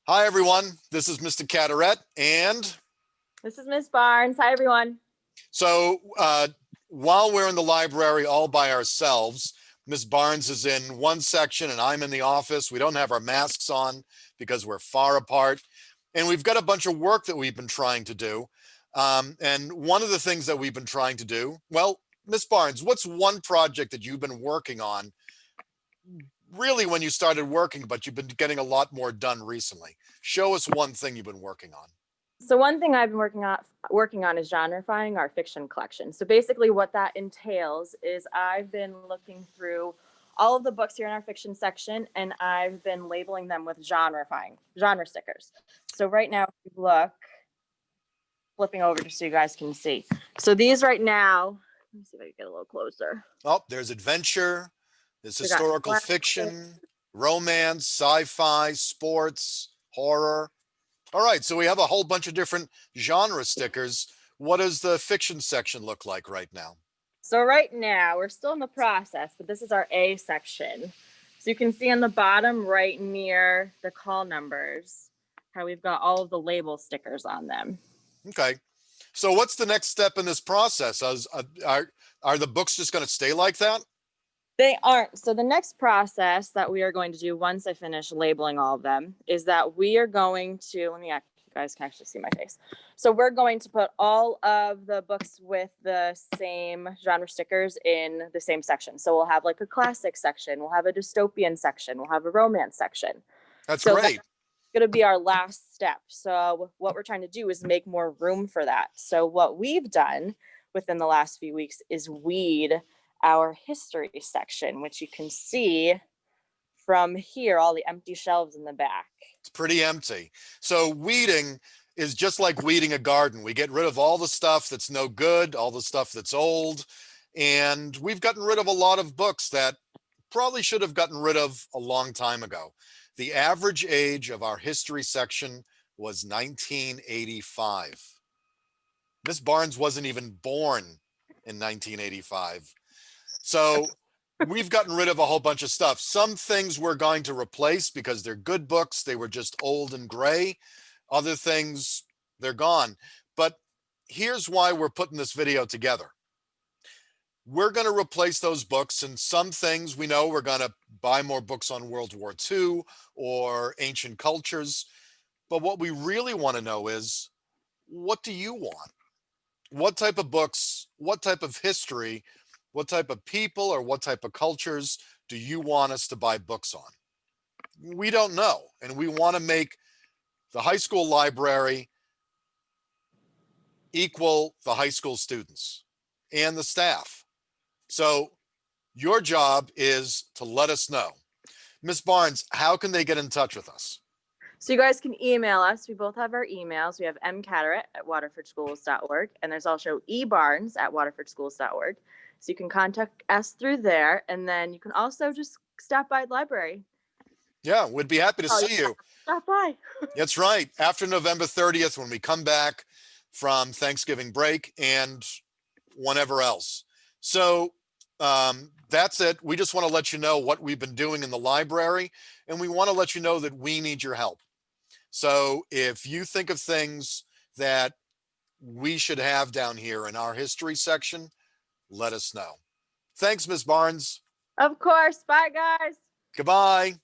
Hi, everyone. This is Mr. Cataret. And This is Miss Barnes. Hi, everyone. so while we're in the library all by ourselves, Miss Barnes is in one section and I'm in the office. We don't have our masks on because we're far apart. And we've got a bunch of work that we've been trying to do. And one of the things that we've been trying to do, well, Miss Barnes, what's one project that you've been working on really when you started working, but you've been getting a lot more done recently? Show us one thing you've been working on. So one thing I've been working on is genreifying our fiction collection. So basically what that entails is I've been looking through all of the books here in our fiction section, and I've been labeling them with genre stickers. So right now, if you look, flipping over just so you guys can see. So these right now, let me see if I can get a little closer. Oh, there's adventure, there's We got historical classic. fiction, romance, sci-fi, sports, horror. All right, so we have a whole bunch of different genre stickers. What does the fiction section look like right now? So right now, we're still in the process, but this is our A section. So you can see on the bottom right near the call numbers, how we've got all of the label stickers on them. Okay, so what's the next step in this process? Are the books just going to stay like that? They aren't. So the next process that we are going to do once I finish labeling all of them is that we are going to, you guys can actually see my face. So we're going to put all of the books with the same genre stickers in the same section. So we'll have like a classic section, we'll have a dystopian section, we'll have a romance section. That's So great. that's going to be our last step. So what we're trying to do is make more room for that. So what we've done within the last few weeks is weed our history section, which you can see from here, all the empty shelves in the back. It's pretty empty. So weeding is just like weeding a garden. We get rid of all the stuff that's no good, all the stuff that's old, and we've gotten rid of a lot of books that probably should have gotten rid of a long time ago. The average age of our history section was 1985. Miss Barnes wasn't even born in 1985. So we've gotten rid of a whole bunch of stuff. Some things we're going to replace because they're good books. They were just old and gray. Other things, they're gone. But here's why we're putting this video together. We're going to replace those books, and some things we know we're going to buy more books on World War II or ancient cultures. But what we really want to know is, what do you want? What type of books, what type of history, what type of people, or what type of cultures do you want us to buy books on? We don't know, and we want to make the high school library equal the high school students and the staff. So your job is to let us know. Ms. Barnes, how can they get in touch with us? So you guys can email us. We both have our emails. We have mcataret@waterfordschools.org, and there's also ebarnes@waterfordschools.org. So you can contact us through there, and then you can also just stop by the library. Yeah, we'd be happy to see you. Stop by. That's right. After November 30th, when we come back from Thanksgiving break and whenever else. So that's it. We just want to let you know what we've been doing in the library, and we want to let you know that we need your help. So if you think of things that we should have down here in our history section, let us know. Thanks, Ms. Barnes. Of course. Bye, guys. Goodbye.